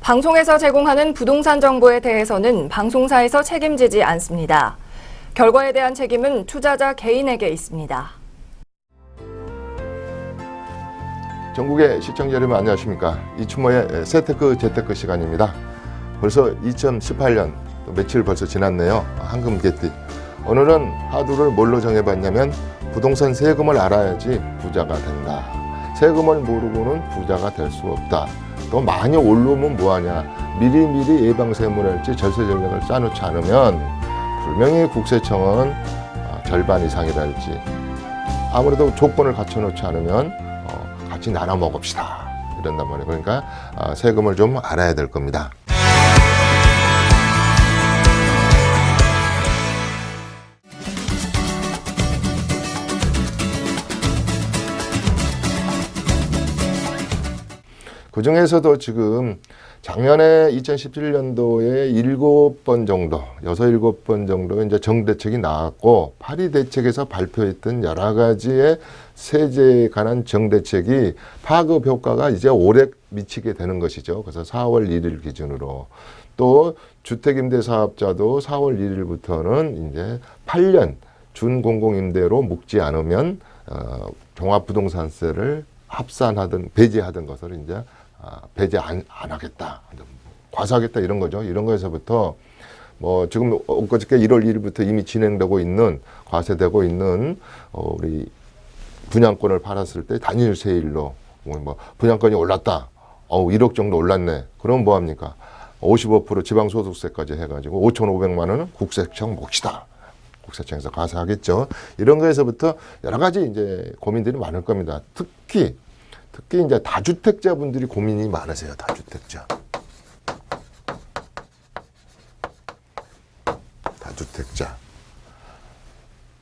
방송에서 제공하는 부동산 정보에 대해서는 방송사에서 책임지지 않습니다. 결과에 대한 책임은 투자자 개인에게 있습니다. 전국의 시청자 여러분 안녕하십니까. 이춘모의 세테크 재테크 시간입니다. 벌써 2018년 또 며칠 벌써 지났네요. 황금개띠. 오늘은 하두를 뭘로 정해봤냐면 부동산 세금을 알아야지 부자가 된다. 세금을 모르고는 부자가 될 수 없다. 또 많이 올라오면 뭐하냐. 미리미리 예방세무랄지 절세 전략을 짜놓지 않으면 분명히 국세청은 절반 이상이랄지 아무래도 조건을 갖춰놓지 않으면 같이 나눠 먹읍시다 이런단 말이에요. 그러니까 세금을 좀 알아야 될 겁니다. 그 중에서도 지금 작년에 2017년도에 7번 정도, 7번 정도 이제 정대책이 나왔고, 파리 대책에서 발표했던 여러 가지의 세제에 관한 정대책이 파급 효과가 이제 올해 미치게 되는 것이죠. 그래서 4월 1일 기준으로. 또 주택임대사업자도 4월 1일부터는 이제 8년 준공공임대로 묶지 않으면 종합부동산세를 합산하든 배제하던 것을 이제 배제 안 하겠다, 과세하겠다 이런 거죠. 이런 거에서부터 뭐 지금 엊그저께 1월 1일부터 이미 진행되고 있는 과세되고 있는 우리 분양권을 팔았을 때 단일 세일로 뭐 분양권이 올랐다. 1억 정도 올랐네. 그럼 뭐 합니까? 55% 지방소득세까지 해가지고 5,500만 원은 국세청 몫이다. 국세청에서 과세하겠죠. 이런 거에서부터 여러 가지 이제 고민들이 많을 겁니다. 특히 이제 다주택자분들이 고민이 많으세요. 다주택자.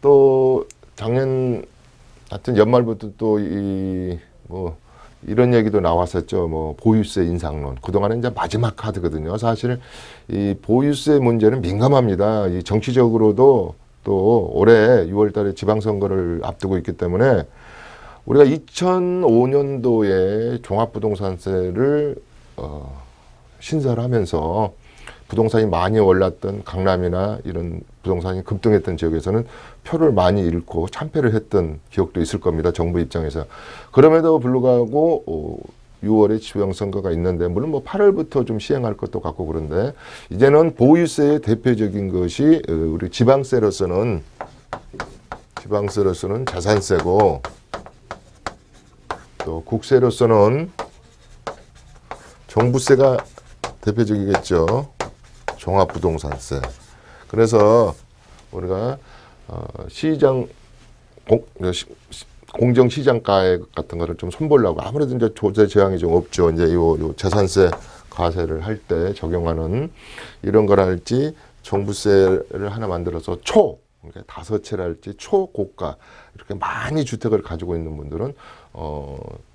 또 작년 하여튼 연말부터 또 이런 얘기도 나왔었죠. 뭐 보유세 인상론. 그동안은 이제 마지막 카드거든요. 사실 이 보유세 문제는 민감합니다. 이 정치적으로도 또 올해 6월 달에 지방선거를 앞두고 있기 때문에 우리가 2005년도에 종합부동산세를 신설을 하면서 부동산이 많이 올랐던 강남이나 이런 부동산이 급등했던 지역에서는 표를 많이 잃고 참패를 했던 기억도 있을 겁니다. 정부 입장에서. 그럼에도 불구하고 6월에 지방선거가 있는데 물론 뭐 8월부터 좀 시행할 것도 같고 그런데 이제는 보유세의 대표적인 것이 우리 지방세로서는 자산세고 또 국세로서는 종부세가 대표적이겠죠. 종합부동산세. 그래서 우리가 공정시장가액 같은 거를 좀 손보려고 아무래도 이제 조세 제한이 좀 없죠. 이제 요 재산세 과세를 할 때 적용하는 이런 거랄지 종부세를 하나 만들어서 그러니까 5채랄지 초고가 이렇게 많이 주택을 가지고 있는 분들은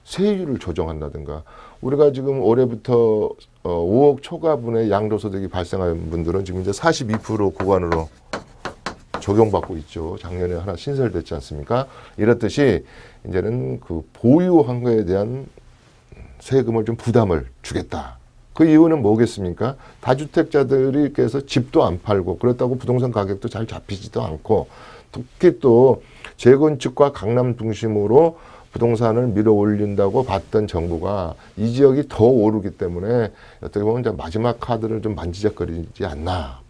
세율을 조정한다든가 우리가 지금 올해부터 5억 초과분의 양도소득이 발생한 분들은 지금 이제 42% 구간으로 적용받고 있죠. 작년에 하나 신설됐지 않습니까? 이렇듯이 이제는 그 보유한 거에 대한 세금을 좀 부담을 주겠다. 그 이유는 뭐겠습니까? 다주택자들이 그래서 집도 안 팔고 그렇다고 부동산 가격도 잘 잡히지도 않고 특히 또 재건축과 강남 중심으로 부동산을 밀어 올린다고 봤던 정부가 이 지역이 더 오르기 때문에 어떻게 보면 이제 마지막 카드를 좀 만지작거리지 않나.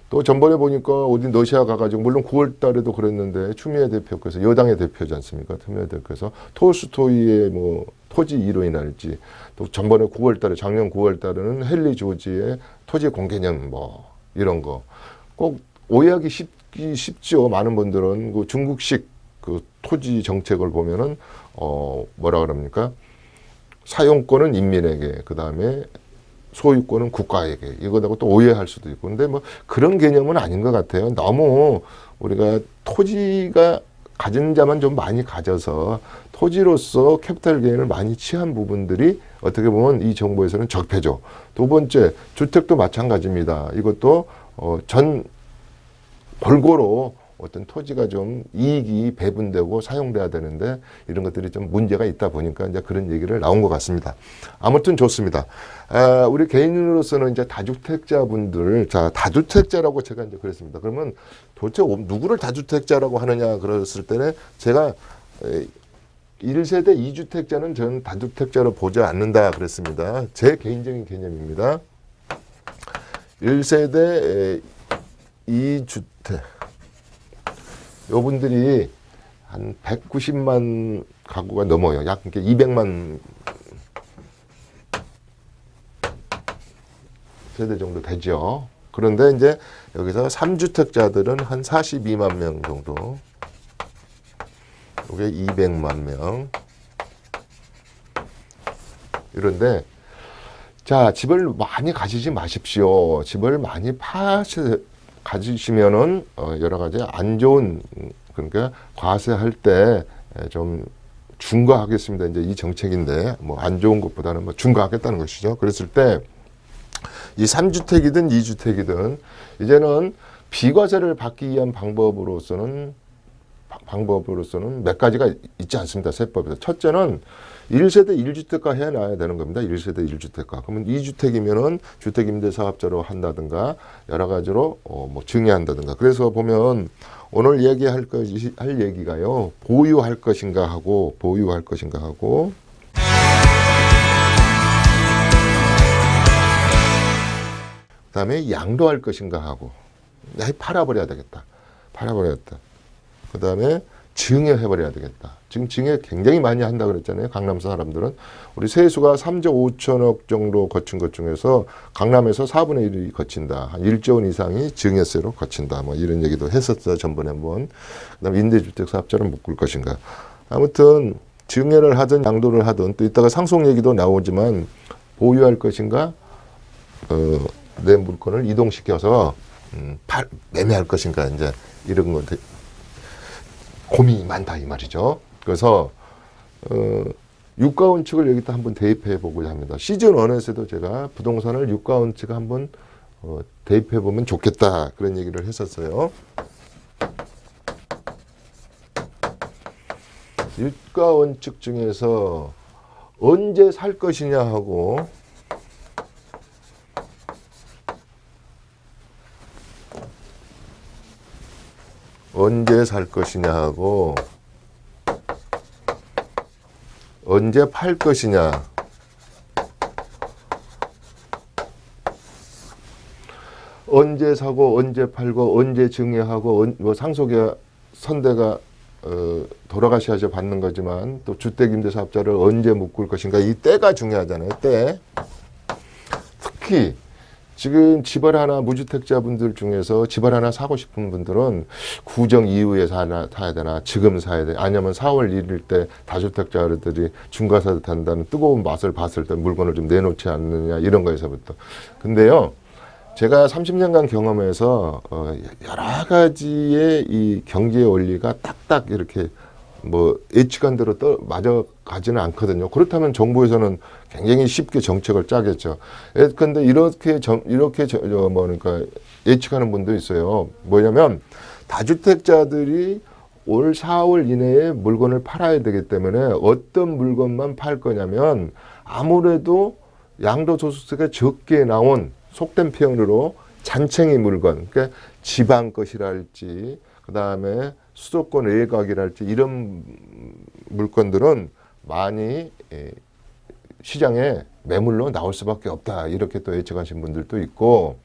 또 전번에 보니까 어디 러시아 가가지고 물론 9월 달에도 그랬는데 추미애 대표께서 여당의 대표지 않습니까? 추미애 대표께서 톨스토이의 뭐 토지 이론이랄지 또 전번에 9월 달에 작년 9월 달에는 헨리 조지의 토지 공개념 뭐 이런 거 꼭 오해하기 쉽죠. 많은 분들은 그 중국식 그 토지 정책을 보면은 뭐라 그럽니까? 사용권은 인민에게 그 다음에 소유권은 국가에게 이거다고 또 오해할 수도 있고 근데 뭐 그런 개념은 아닌 것 같아요. 너무 우리가 토지가 가진 자만 좀 많이 가져서 토지로서 캐피탈 게인을 많이 취한 부분들이 어떻게 보면 이 정부에서는 적폐죠. 두 번째 주택도 마찬가지입니다. 이것도 전 골고루 어떤 토지가 좀 이익이 배분되고 사용돼야 되는데 이런 것들이 좀 문제가 있다 보니까 이제 그런 얘기를 나온 것 같습니다. 아무튼 좋습니다. 우리 개인으로서는 이제 다주택자분들, 자, 다주택자라고 제가 이제 그랬습니다. 그러면 도대체 누구를 다주택자라고 하느냐 그랬을 때는 제가 1세대 2주택자는 저는 다주택자로 보지 않는다 그랬습니다. 제 개인적인 개념입니다. 1세대 2주택 요분들이 한 190만 가구가 넘어요. 약 200만 세대 정도 되죠. 그런데 이제 여기서 3주택자들은 한 42만 명 정도. 이게 200만 명. 이런데 자, 집을 많이 가지지 마십시오. 집을 많이 가지시면은 여러 가지 안 좋은, 그러니까 과세할 때 좀 중과하겠습니다. 이제 이 정책인데 뭐 안 좋은 것보다는 뭐 중과하겠다는 것이죠. 그랬을 때 이 3주택이든 2주택이든 이제는 비과세를 받기 위한 방법으로서는 몇 가지가 있지 않습니다. 세법에서. 첫째는 1세대 1주택가 해놔야 되는 겁니다. 1세대 1주택가. 그러면 2주택이면은 주택임대사업자로 한다든가 여러 가지로 뭐 증여한다든가. 그래서 보면 오늘 얘기할 할 얘기가요. 보유할 것인가 하고 그다음에 양도할 것인가 하고. 팔아버려야 되겠다. 그다음에 증여해버려야 되겠다. 지금 증여 굉장히 많이 한다 그랬잖아요. 강남 사람들은. 우리 세수가 3조 5천억 정도 거친 것 중에서 강남에서 4분의 1이 거친다. 한 1조 원 이상이 증여세로 거친다. 뭐 이런 얘기도 했었어요. 전번에 한번. 그다음에 임대주택 사업자를 묶을 것인가. 아무튼 증여를 하든 양도를 하든 또 이따가 상속 얘기도 나오지만 보유할 것인가 내 물건을 이동시켜서 매매할 것인가 이제 이런 것 고민이 많다 이 말이죠. 그래서 유가원칙을 여기다 한번 대입해 보고자 합니다. 시즌 1에서도 제가 부동산을 유가원칙 한번 대입해 보면 좋겠다 그런 얘기를 했었어요. 유가원칙 중에서 언제 살 것이냐 하고 언제 살 것이냐 하고 언제 팔 것이냐 언제 사고 언제 팔고 언제 증여하고 뭐 상속의 선대가 돌아가셔야지 받는 거지만 또 주택임대사업자를 언제 묶을 것인가 이 때가 중요하잖아요. 때 특히 지금 집을 하나 무주택자분들 중에서 집을 하나 사고 싶은 분들은 구정 이후에 사야 되나 지금 사야 돼 아니면 4월 1일 때 다주택자들이 중과세 탄다는 뜨거운 맛을 봤을 때 물건을 좀 내놓지 않느냐 이런 거에서부터. 근데요 제가 30년간 경험해서 여러 가지의 이 경제 원리가 딱딱 이렇게 뭐 예측한 대로 맞아 가지는 않거든요. 그렇다면 정부에서는 굉장히 쉽게 정책을 짜겠죠. 그런데 이렇게 그러니까 예측하는 분도 있어요. 뭐냐면 다주택자들이 올 4월 이내에 물건을 팔아야 되기 때문에 어떤 물건만 팔 거냐면 아무래도 양도소득세가 적게 나온 속된 표현으로 잔챙이 물건, 그러니까 지방 것이랄지 그다음에 수도권 외곽이랄지 이런 물건들은 많이 시장에 매물로 나올 수밖에 없다. 이렇게 또 예측하신 분들도 있고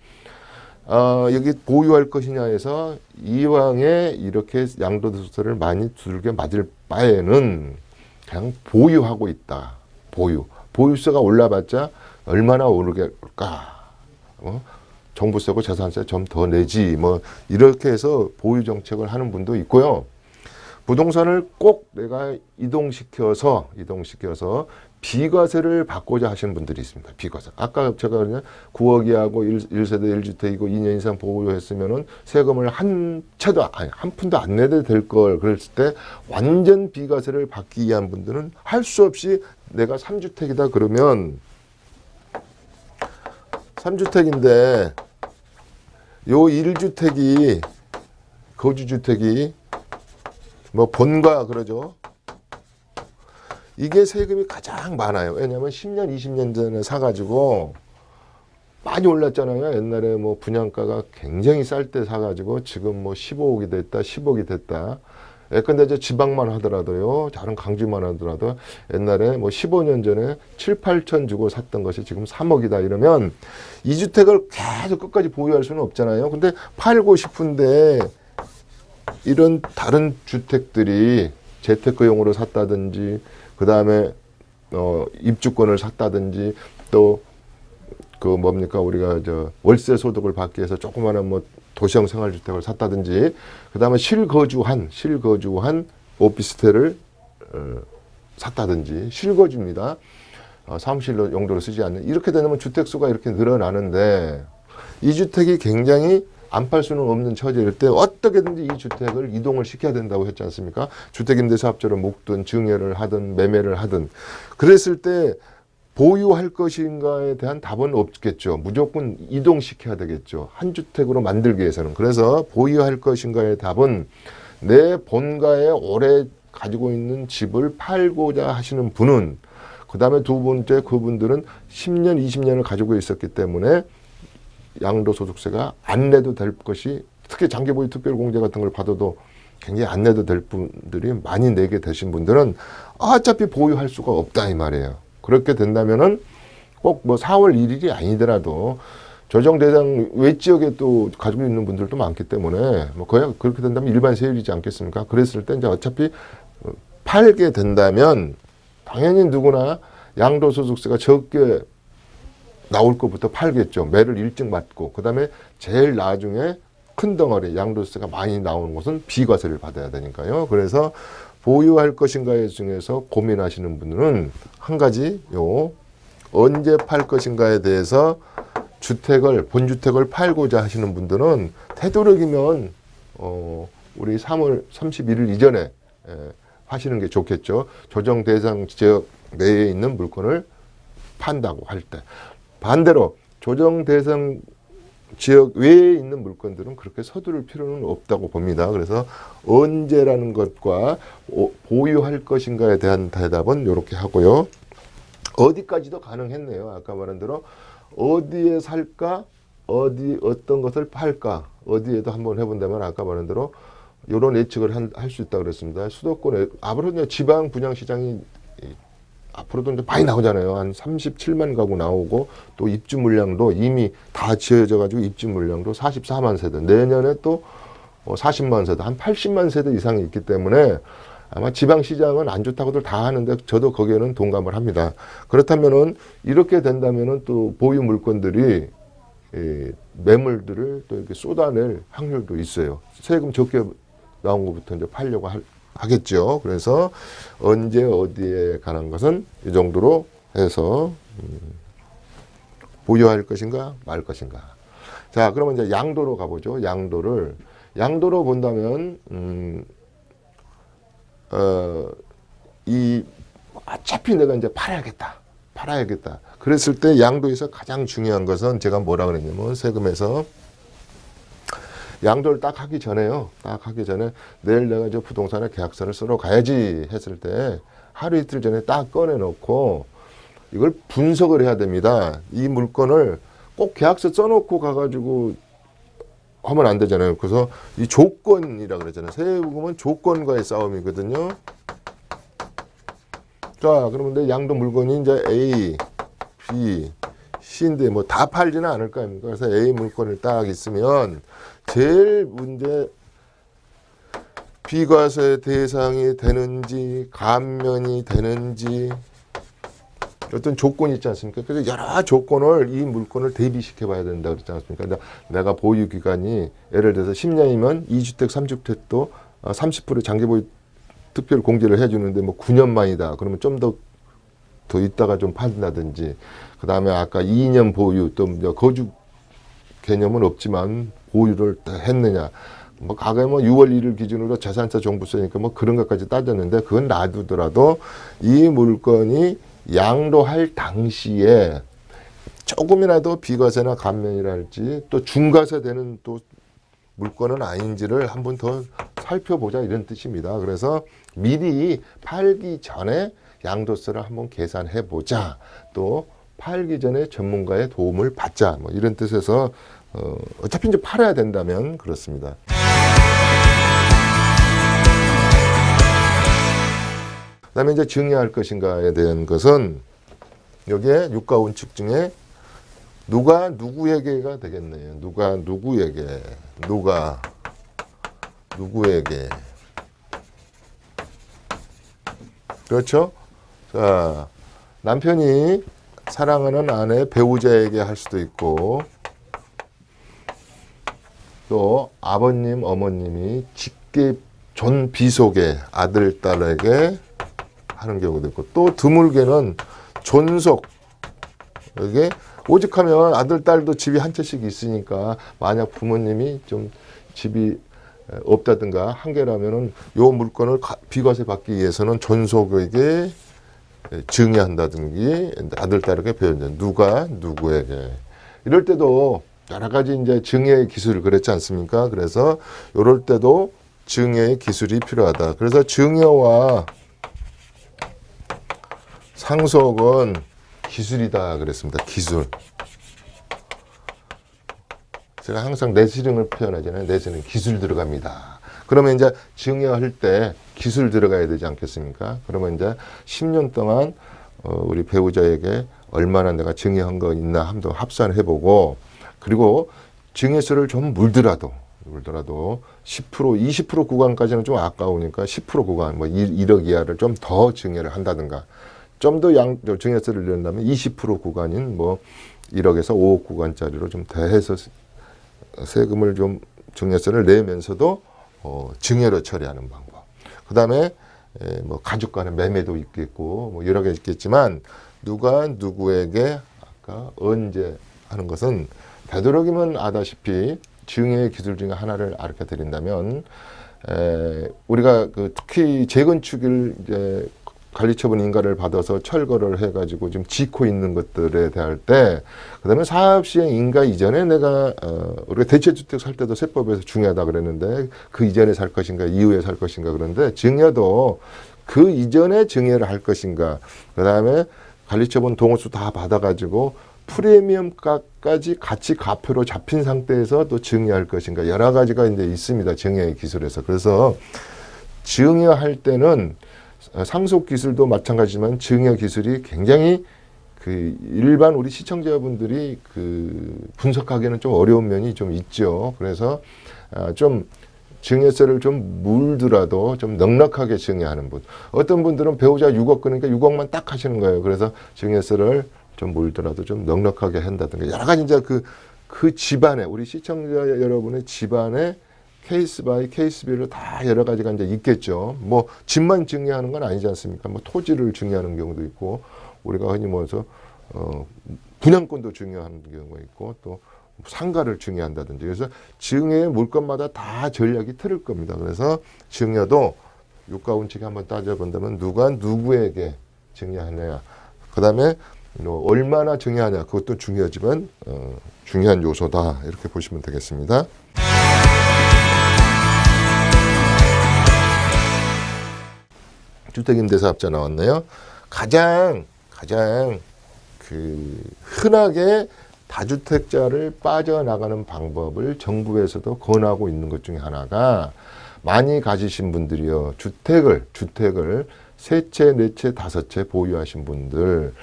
여기 보유할 것이냐에서 이왕에 이렇게 양도소득세를 많이 두들겨 맞을 바에는 그냥 보유하고 있다. 보유세가 올라봤자 얼마나 오르겠까. 정부세고 재산세 좀 더 내지 뭐 이렇게 해서 보유 정책을 하는 분도 있고요. 부동산을 꼭 내가 이동시켜서 비과세를 받고자 하시는 분들이 있습니다. 비과세. 아까 제가 그냥 9억이하고 1세대 1주택이고 2년 이상 보유했으면은 세금을 한 푼도 안 내도 될 걸 그랬을 때 완전 비과세를 받기 위한 분들은 할 수 없이 내가 3주택이다 그러면 3주택인데 요 1주택이 거주주택이 뭐 본가 그러죠. 이게 세금이 가장 많아요. 왜냐하면 10년, 20년 전에 사가지고 많이 올랐잖아요. 옛날에 뭐 분양가가 굉장히 쌀 때 사가지고 지금 뭐 15억이 됐다, 10억이 됐다. 예컨대 저 지방만 하더라도요, 다른 강주만 하더라도 옛날에 뭐 15년 전에 7, 8천 주고 샀던 것이 지금 3억이다 이러면 이 주택을 계속 끝까지 보유할 수는 없잖아요. 근데 팔고 싶은데 이런 다른 주택들이 재테크용으로 샀다든지 그 다음에 입주권을 샀다든지 또 그 뭡니까 우리가 저 월세 소득을 받기 위해서 조그마한 뭐 도시형 생활주택을 샀다든지 그 다음에 실거주한 오피스텔을 샀다든지 실거주입니다. 사무실 용도로 쓰지 않는 이렇게 되면 주택수가 이렇게 늘어나는데 이 주택이 굉장히 안 팔 수는 없는 처지일 때 어떻게든지 이 주택을 이동을 시켜야 된다고 했지 않습니까? 주택임대사업자를 묶든 증여를 하든 매매를 하든 그랬을 때 보유할 것인가에 대한 답은 없겠죠. 무조건 이동시켜야 되겠죠. 한 주택으로 만들기 위해서는. 그래서 보유할 것인가의 답은 내 본가에 오래 가지고 있는 집을 팔고자 하시는 분은 그 다음에 두 번째 그분들은 10년, 20년을 가지고 있었기 때문에 양도소득세가 안 내도 될 것이 특히 장기보유 특별공제 같은 걸 받아도 굉장히 안 내도 될 분들이 많이 내게 되신 분들은 어차피 보유할 수가 없다 이 말이에요. 그렇게 된다면은 꼭 뭐 4월 1일이 아니더라도 조정 대상 외 지역에 또 가지고 있는 분들도 많기 때문에 뭐 거의 그렇게 된다면 일반 세율이지 않겠습니까? 그랬을 때 이제 어차피 팔게 된다면 당연히 누구나 양도소득세가 적게 나올 것부터 팔겠죠. 매를 일찍 맞고 그다음에 제일 나중에 큰 덩어리 양도세가 많이 나오는 것은 비과세를 받아야 되니까요. 그래서 보유할 것인가에 중에서 고민하시는 분들은 한 가지 언제 팔 것인가에 대해서 본주택을 팔고자 하시는 분들은 되도록이면 우리 3월 31일 이전에 하시는 게 좋겠죠. 조정 대상 지역 내에 있는 물건을 판다고 할 때. 반대로 조정 대상 지역 외에 있는 물건들은 그렇게 서두를 필요는 없다고 봅니다. 그래서 언제라는 것과 보유할 것인가에 대한 대답은 이렇게 하고요. 어디까지도 가능했네요. 아까 말한 대로 어디에 살까, 어떤 것을 팔까, 어디에도 한번 해본다면 아까 말한 대로 이런 예측을 할 수 있다고 그랬습니다. 수도권에 앞으로 지방 분양 시장이 앞으로도 이제 많이 나오잖아요. 한 37만 가구 나오고 또 입주 물량도 이미 다 지어져 가지고 입주 물량도 44만 세대. 내년에 또 40만 세대, 한 80만 세대 이상이 있기 때문에 아마 지방 시장은 안 좋다고들 다 하는데 저도 거기에는 동감을 합니다. 그렇다면은 이렇게 된다면은 또 보유 물건들이 매물들을 또 이렇게 쏟아낼 확률도 있어요. 세금 적게 나온 것부터 이제 팔려고 하겠죠. 그래서 언제 어디에 관한 것은 이 정도로 해서 보유할 것인가 말 것인가. 자, 그러면 이제 양도로 가보죠. 양도로 본다면 어차피 내가 이제 팔아야겠다. 그랬을 때 양도에서 가장 중요한 것은 제가 뭐라 그랬냐면 세금에서 양도를 딱 하기 전에 내일 내가 저 부동산에 계약서를 쓰러 가야지 했을 때 하루 이틀 전에 딱 꺼내놓고 이걸 분석을 해야 됩니다. 이 물건을 꼭 계약서 써놓고 가가지고 하면 안 되잖아요. 그래서 이 조건이라 그러잖아요. 세금은 조건과의 싸움이거든요. 자, 그러면 내 양도 물건이 이제 A, B, C인데 뭐 다 팔지는 않을 거 아닙니까? 그래서 A 물건을 딱 있으면 제일 문제 비과세 대상이 되는지 감면이 되는지 어떤 조건이 있지 않습니까? 그래서 여러 조건을 이 물건을 대비시켜 봐야 된다 그랬지 않습니까? 그러니까 내가 보유 기간이 예를 들어서 10년이면 2주택, 3주택도 30% 장기 보유 특별 공제를 해주는데 뭐 9년 만이다. 그러면 좀 더 있다가 좀 판다든지 그 다음에 아까 2년 보유 또 거주 개념은 없지만 보유를 했느냐. 뭐 과거에 뭐 6월 1일 기준으로 재산세 종부세니까 뭐 그런 것까지 따졌는데 그건 놔두더라도 이 물건이 양도할 당시에 조금이라도 비과세나 감면이라 할지 또 중과세 되는 또 물건은 아닌지를 한번 더 살펴보자 이런 뜻입니다. 그래서 미리 팔기 전에 양도세를 한번 계산해 보자. 또 팔기 전에 전문가의 도움을 받자. 뭐 이런 뜻에서 어차피 이제 팔아야 된다면 그렇습니다. 그다음에 이제 증여할 것인가에 대한 것은 여기에 유가원칙 중에 누가 누구에게가 되겠네요. 누가 누구에게, 누가 누구에게. 그렇죠? 자, 남편이 사랑하는 아내, 배우자에게 할 수도 있고, 또 아버님, 어머님이 직계 존 비속의 아들, 딸에게 하는 경우도 있고, 또 드물게는 존속, 이게 오직하면 아들, 딸도 집이 한 채씩 있으니까 만약 부모님이 좀 집이 없다든가 한계라면은 요 물건을 비과세 받기 위해서는 존속에게 증여한다든지 아들, 딸에게 배운다. 누가 누구에게. 이럴 때도 여러 가지 이제 증여의 기술 그랬지 않습니까? 그래서 이럴 때도 증여의 기술이 필요하다. 그래서 증여와 상속은 기술이다 그랬습니다. 기술. 제가 항상 내실응을 표현하잖아요. 내실은 기술 들어갑니다. 그러면 이제 증여할 때 기술 들어가야 되지 않겠습니까? 그러면 이제 10년 동안 우리 배우자에게 얼마나 내가 증여한 거 있나 한번 합산을 해보고, 그리고 증여세를 좀 물더라도 10%, 20% 구간까지는 좀 아까우니까 10% 구간, 뭐 1억 이하를 좀 더 증여를 한다든가, 좀 더 증여세를 내는다면 20% 구간인 뭐 1억에서 5억 구간짜리로 좀 대해서 세금을 좀 증여세를 내면서도 증여로 처리하는 방법. 그 다음에 뭐 가족 간의 매매도 있겠고 뭐 여러 개 있겠지만 누가 누구에게 아까 언제 하는 것은 되도록이면 아다시피 증여의 기술 중에 하나를 가르쳐 드린다면 우리가 특히 재건축을 이제 관리처분 인가를 받아서 철거를 해가지고 지금 짓고 있는 것들에 대할 때, 그다음에 사업 시행 인가 이전에 내가 우리가 대체주택 살 때도 세법에서 중요하다 그랬는데 그 이전에 살 것인가 이후에 살 것인가, 그런데 증여도 그 이전에 증여를 할 것인가, 그다음에 관리처분 동호수 다 받아가지고 프리미엄가까지 같이 가표로 잡힌 상태에서 또 증여할 것인가, 여러 가지가 이제 있습니다. 증여의 기술에서. 그래서 증여할 때는 상속 기술도 마찬가지지만 증여 기술이 굉장히 일반 우리 시청자분들이 분석하기에는 좀 어려운 면이 좀 있죠. 그래서 좀 증여세를 좀 물더라도 좀 넉넉하게 증여하는 분. 어떤 분들은 배우자 6억 그러니까 6억만 딱 하시는 거예요. 그래서 증여세를 좀 물더라도 좀 넉넉하게 한다든가 여러 가지 이제 그 집안에, 우리 시청자 여러분의 집안에 케이스 바이 케이스별로 다 여러 가지가 이제 있겠죠. 뭐 집만 증여하는 건 아니지 않습니까? 뭐 토지를 증여하는 경우도 있고, 우리가 흔히 모여서 분양권도 증여하는 경우가 있고, 또 상가를 증여한다든지. 그래서 증여의 물건마다 다 전략이 틀릴 겁니다. 그래서 증여도 유가원칙에 한번 따져본다면 누가 누구에게 증여하느냐, 그 다음에 얼마나 증여하냐, 그것도 중요하지만 중요한 요소다 이렇게 보시면 되겠습니다. 주택임대사업자 나왔네요. 가장 흔하게 다주택자를 빠져나가는 방법을 정부에서도 권하고 있는 것 중에 하나가, 많이 가지신 분들이요, 주택을 세 채, 네 채, 다섯 채 보유하신 분들,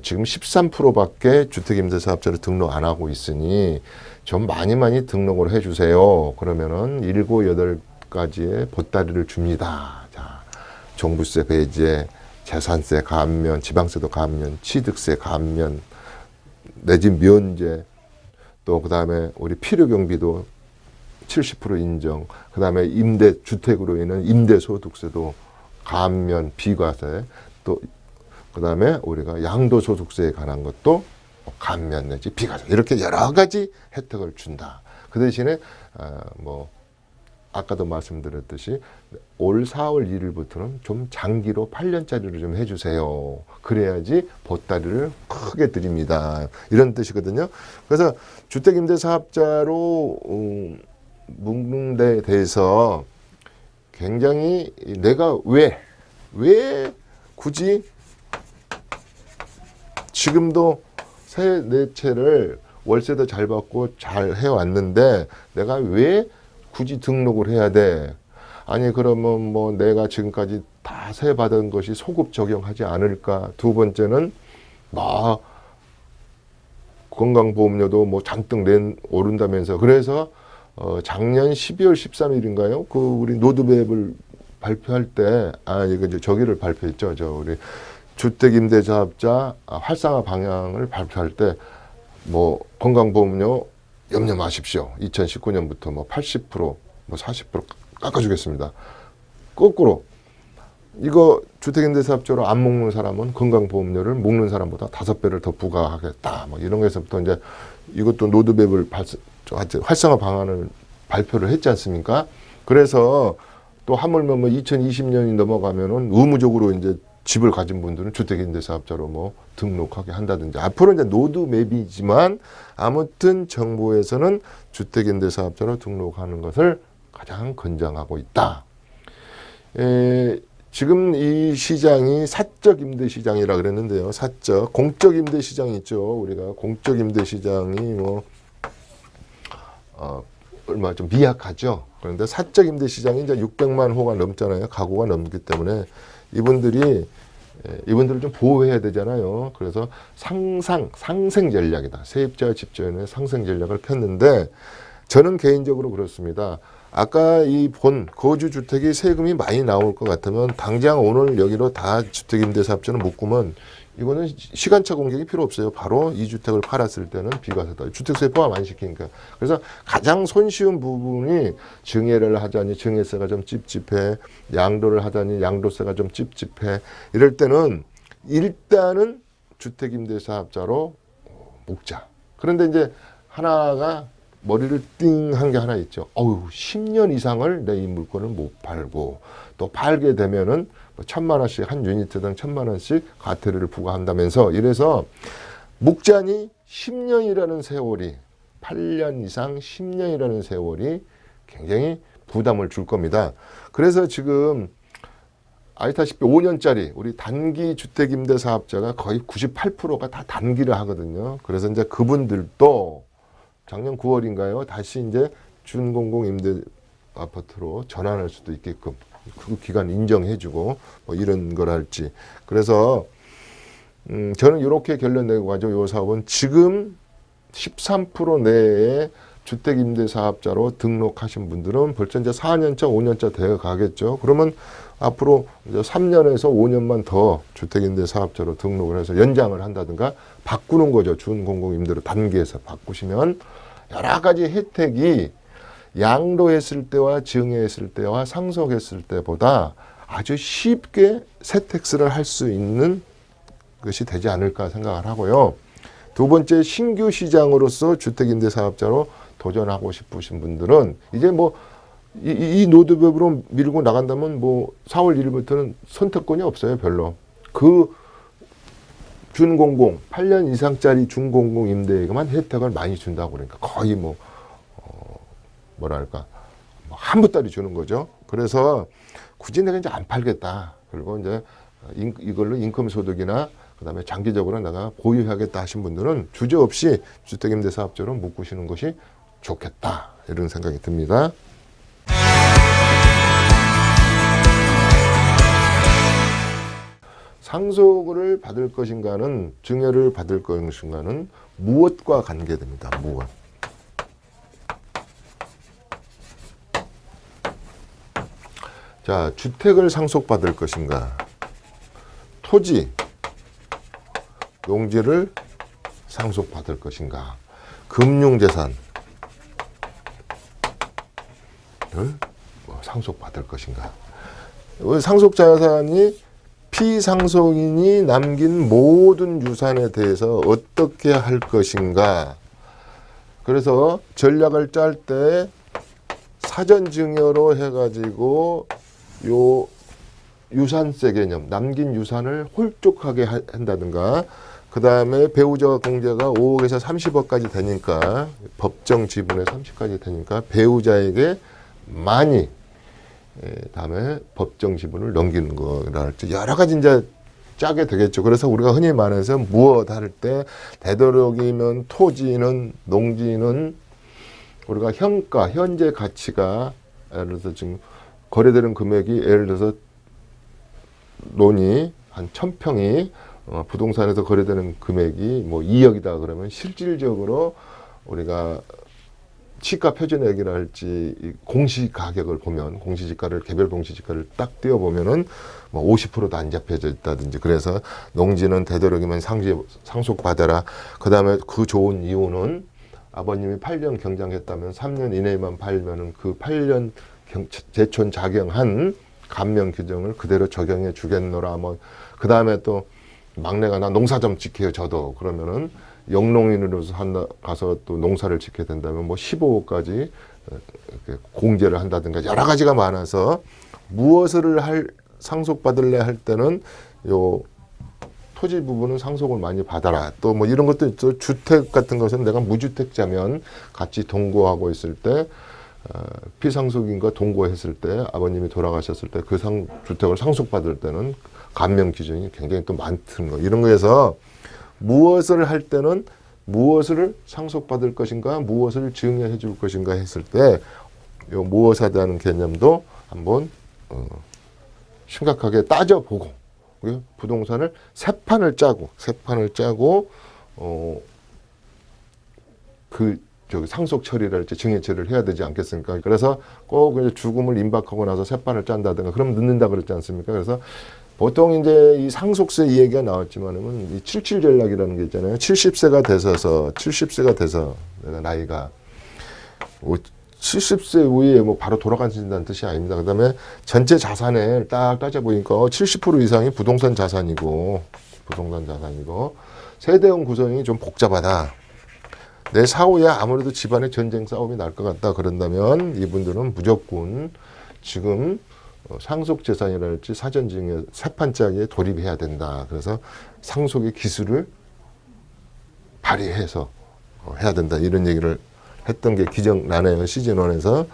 지금 13%밖에 주택임대사업자를 등록 안 하고 있으니 좀 많이 등록을 해주세요. 그러면은 7, 8가지의 보따리를 줍니다. 자, 종부세 배제, 재산세 감면, 지방세도 감면, 취득세 감면, 내지 면제, 또 그다음에 우리 필요경비도 70% 인정, 그다음에 임대주택으로 인한 임대소득세도 감면, 비과세, 또 그다음에 우리가 양도소득세에 관한 것도 감면 내지 비과세, 이렇게 여러 가지 혜택을 준다. 그 대신에 뭐 아까도 말씀드렸듯이 올 4월 1일부터는 좀 장기로 8년짜리로 좀 해주세요. 그래야지 보따리를 크게 드립니다. 이런 뜻이거든요. 그래서 주택임대사업자로 묶는 데 대해서 굉장히 내가 왜 굳이 지금도 세 네 채를 월세도 잘 받고 잘 해왔는데 내가 왜 굳이 등록을 해야 돼? 아니 그러면 뭐 내가 지금까지 다 세 받은 것이 소급 적용하지 않을까? 두 번째는 뭐 건강보험료도 뭐 잔뜩 오른다면서 그래서 작년 12월 13일인가요? 그 우리 노드맵을 발표할 때 이거 이제 저기를 발표했죠. 저 우리 주택임대사업자 활성화 방향을 발표할 때 뭐 건강보험료 염려 마십시오. 2019년부터 뭐 80%, 뭐 40% 깎아주겠습니다. 거꾸로 이거 주택임대사업자로 안 묶는 사람은 건강보험료를 묶는 사람보다 5배를 더 부과하겠다. 뭐 이런 거에서부터 이제 이것도 노드맵을 활성화 방안을 발표를 했지 않습니까? 그래서 또 하물며 뭐 2020년이 넘어가면은 의무적으로 이제 집을 가진 분들은 주택임대사업자로 뭐 등록하게 한다든지 앞으로 이제 노드맵이지만 아무튼 정부에서는 주택임대사업자로 등록하는 것을 가장 권장하고 있다. 지금 이 시장이 사적 임대 시장이라 그랬는데요. 사적, 공적 임대 시장이 있죠. 우리가 공적 임대 시장이 뭐 얼마 좀 미약하죠. 그런데 사적 임대 시장이 이제 600만 호가 넘잖아요. 가구가 넘기 때문에 이분들을 좀 보호해야 되잖아요. 그래서 상생 전략이다. 세입자 집주인의 상생 전략을 폈는데 저는 개인적으로 그렇습니다. 아까 이 거주 주택이 세금이 많이 나올 것 같으면 당장 오늘 여기로 다 주택임대사업자는 묶으면 이거는 시간차 공격이 필요 없어요. 바로 이 주택을 팔았을 때는 비과세다. 주택세 포함 안 시키니까. 그래서 가장 손쉬운 부분이 증여를 하자니 증여세가 좀 찝찝해. 양도를 하자니 양도세가 좀 찝찝해. 이럴 때는 일단은 주택임대사업자로 묶자. 그런데 이제 하나가 머리를 띵 한 게 하나 있죠. 10년 이상을 내 이 물건을 못 팔고 또 팔게 되면은 1,000만 원씩 한 유니트당 1,000만 원씩 과태료를 부과한다면서 이래서 묵자니 10년이라는 세월이 8년 이상 10년이라는 세월이 굉장히 부담을 줄 겁니다. 그래서 지금 아시다시피 5년짜리 우리 단기 주택임대사업자가 거의 98%가 다 단기를 하거든요. 그래서 이제 그분들도 작년 9월인가요? 다시 이제 준공공 임대 아파트로 전환할 수도 있게끔 그 기간 인정해주고 뭐 이런 걸 할지. 그래서 저는 이렇게 결론 내고 가죠. 이 사업은 지금 13% 내에 주택임대사업자로 등록하신 분들은 벌써 이제 4년차, 5년차 되어 가겠죠. 그러면 앞으로 이제 3년에서 5년만 더 주택임대사업자로 등록을 해서 연장을 한다든가 바꾸는 거죠. 준공공임대로 단기에서 바꾸시면 여러 가지 혜택이 양도했을 때와 증여했을 때와 상속했을 때보다 아주 쉽게 세택스를 할 수 있는 것이 되지 않을까 생각을 하고요. 두 번째, 신규 시장으로서 주택임대사업자로 도전하고 싶으신 분들은 이제 뭐 이 노드맵으로 밀고 나간다면 뭐 4월 1일부터는 선택권이 없어요. 별로. 그 준공공 8년 이상짜리 준공공 임대에게만 혜택을 많이 준다고 그러니까 거의 뭐 뭐랄까 한 보따리 주는 거죠. 그래서 굳이 내가 이제 안 팔겠다. 그리고 이제 이걸로 인컴 소득이나 그다음에 장기적으로 내가 보유하겠다 하신 분들은 주저없이 주택임대사업자로 묶으시는 것이 좋겠다. 이런 생각이 듭니다. 상속을 받을 것인가는 증여를 받을 것인가는 무엇과 관계됩니다. 무엇. 자, 주택을 상속받을 것인가, 토지, 용지를 상속받을 것인가, 금융재산을 상속받을 것인가. 상속자산이 피상속인이 남긴 모든 유산에 대해서 어떻게 할 것인가. 그래서 전략을 짤 때 사전 증여로 해가지고 요 유산세 개념, 남긴 유산을 홀쭉하게 한다든가, 그 다음에 배우자 공제가 5억에서 30억까지 되니까 법정 지분의 30까지 되니까 배우자에게 많이 다음에 법정 지분을 넘기는 거랄지 여러 가지 이제 짜게 되겠죠. 그래서 우리가 흔히 말해서 무엇 할 때 되도록이면 토지는 농지는 우리가 현가 현재 가치가 예를 들어서 지금 거래되는 금액이 예를 들어서 논이 한 1000평이 부동산에서 거래되는 금액이 뭐 2억이다 그러면 실질적으로 우리가 시가 표준액이라 할지 공시 가격을 보면 공시지가를 개별 공시지가를 딱 띄워 보면은 뭐 50%도 안 잡혀져 있다든지 그래서 농지는 되도록이면 상속받아라. 그다음에 그 좋은 이유는 아버님이 8년 경장했다면 3년 이내에만 팔면은 그 8년 제촌 작용한 감면 규정을 그대로 적용해 주겠노라. 뭐 그다음에 또 막내가 나 농사 좀 지켜요 저도 그러면은 영농인으로서 가서 또 농사를 짓게 된다면 뭐 15억까지 공제를 한다든가 여러 가지가 많아서 무엇을 상속받을래 할 때는 요 토지 부분은 상속을 많이 받아라. 또 뭐 이런 것도 있죠. 주택 같은 것은 내가 무주택자면 같이 동거하고 있을 때 피상속인과 동거했을 때 아버님이 돌아가셨을 때 그 주택을 상속받을 때는 감면 기준이 굉장히 또 많던 거 이런 거에서 무엇을 할 때는 무엇을 상속받을 것인가 무엇을 증여해 줄 것인가 했을 때 요 무엇하다는 개념도 한번 심각하게 따져보고 부동산을 세 판을 짜고 상속 처리랄지 증여 처리를 해야 되지 않겠습니까? 그래서 꼭 죽음을 임박하고 나서 새 판을 짠다든가 그럼 늦는다 그랬지 않습니까? 그래서 보통 이제 이 상속세 이야기가 나왔지만은 이 77 전략이라는 게 있잖아요. 70세가 돼서 내가 나이가 70세 이후에 뭐 바로 돌아가신다는 뜻이 아닙니다. 그다음에 전체 자산을 딱 따져보니까 70% 이상이 부동산 자산이고 세대원 구성이 좀 복잡하다. 내 사후에 아무래도 집안에 전쟁 싸움이 날 것 같다 그런다면 이분들은 무조건 지금 상속재산이랄지 사전증여 세판짜기에 돌입해야 된다. 그래서 상속의 기술을 발휘해서 해야 된다. 이런 얘기를 했던 게 기억나네요. 시즌1에서.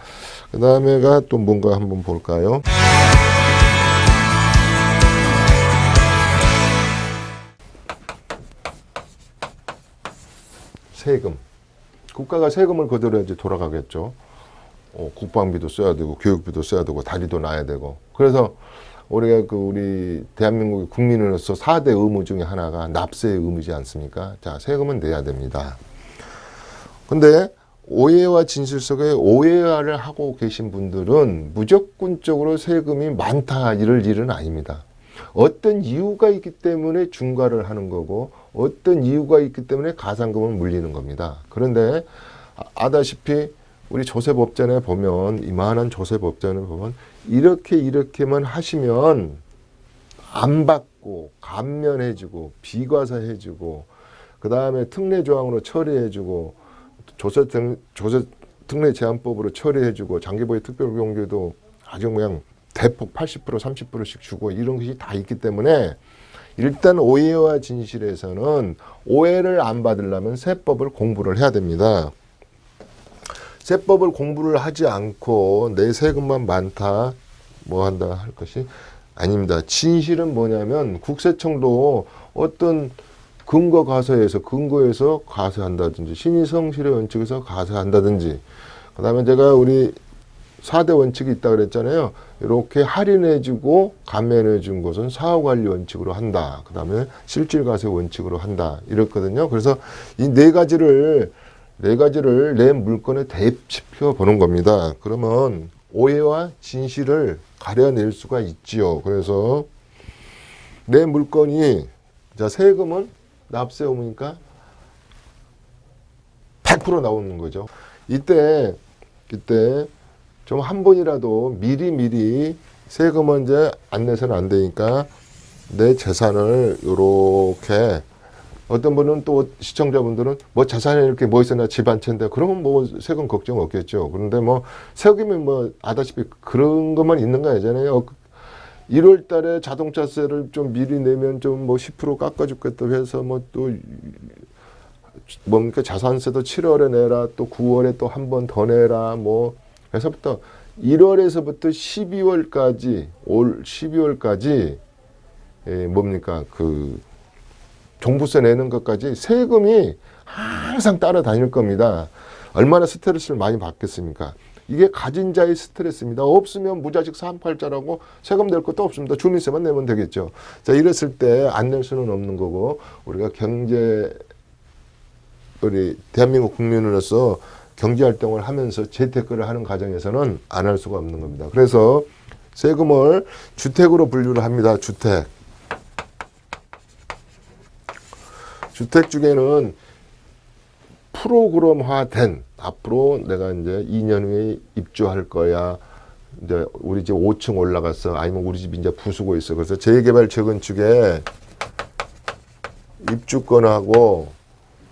그 다음에가 또 뭔가 한번 볼까요? 세금. 국가가 세금을 거둬야지 돌아가겠죠. 국방비도 써야 되고 교육비도 써야 되고 다리도 놔야 되고. 그래서 우리가 우리 대한민국의 국민으로서 4대 의무 중에 하나가 납세의 의무지 않습니까? 자, 세금은 내야 됩니다. 근데 오해와 진실 속에 오해를 하고 계신 분들은 무조건적으로 세금이 많다 이럴 일은 아닙니다. 어떤 이유가 있기 때문에 중과를 하는 거고 어떤 이유가 있기 때문에 가산금을 물리는 겁니다. 그런데 아다시피 우리 조세법전에 보면 이만한 조세법전을 보면 이렇게만 하시면 안 받고 감면해주고 비과세해주고 그 다음에 특례조항으로 처리해주고 조세특례제한법으로 처리해주고 장기보유 특별공제도 아주 그냥 대폭 80% 30%씩 주고 이런 것이 다 있기 때문에 일단 오해와 진실에서는 오해를 안 받으려면 세법을 공부를 해야 됩니다. 세법을 공부를 하지 않고 내 세금만 많다 뭐 한다 할 것이 아닙니다. 진실은 뭐냐면 국세청도 어떤 근거에서 과세한다든지 신의성실의 원칙에서 과세한다든지 그다음에 제가 우리 4대 원칙이 있다 그랬잖아요. 이렇게 할인해주고 감면해준 것은 사후관리 원칙으로 한다. 그다음에 실질과세 원칙으로 한다. 이랬거든요. 그래서 이 네 가지를 내 물건에 대입시켜 보는 겁니다. 그러면 오해와 진실을 가려낼 수가 있지요. 그래서 내 물건이 자 세금은 납세 의무니까 100% 나오는 거죠. 이때 좀 한 번이라도 미리 세금은 이제 안 내서는 안 되니까 내 재산을 요렇게 어떤 분은 또 시청자분들은 뭐 재산에 이렇게 뭐 있으나 집 한 채인데 그러면 뭐 세금 걱정 없겠죠. 그런데 뭐 세금이 뭐 아다시피 그런 것만 있는 거 아니잖아요. 1월 달에 자동차세를 좀 미리 내면 좀 뭐 10% 깎아주겠다고 해서 뭐 또 뭡니까 자산세도 7월에 내라 또 9월에 또 한 번 더 내라 뭐 해서부터 1월에서부터 12월까지 올 12월까지 뭡니까 그 종부세 내는 것까지 세금이 항상 따라다닐 겁니다. 얼마나 스트레스를 많이 받겠습니까? 이게 가진 자의 스트레스입니다. 없으면 무자식 3팔자라고 세금 낼 것도 없습니다. 주민세만 내면 되겠죠. 자, 이랬을 때 안 낼 수는 없는 거고 우리가 우리 대한민국 국민으로서 경제활동을 하면서 재테크를 하는 과정에서는 안 할 수가 없는 겁니다. 그래서 세금을 주택으로 분류를 합니다. 주택 중에는 프로그램화된 앞으로 내가 이제 2년 후에 입주할 거야. 이제 우리 집 5층 올라갔어. 아니면 우리 집 이제 부수고 있어. 그래서 재개발 재건축에 입주권하고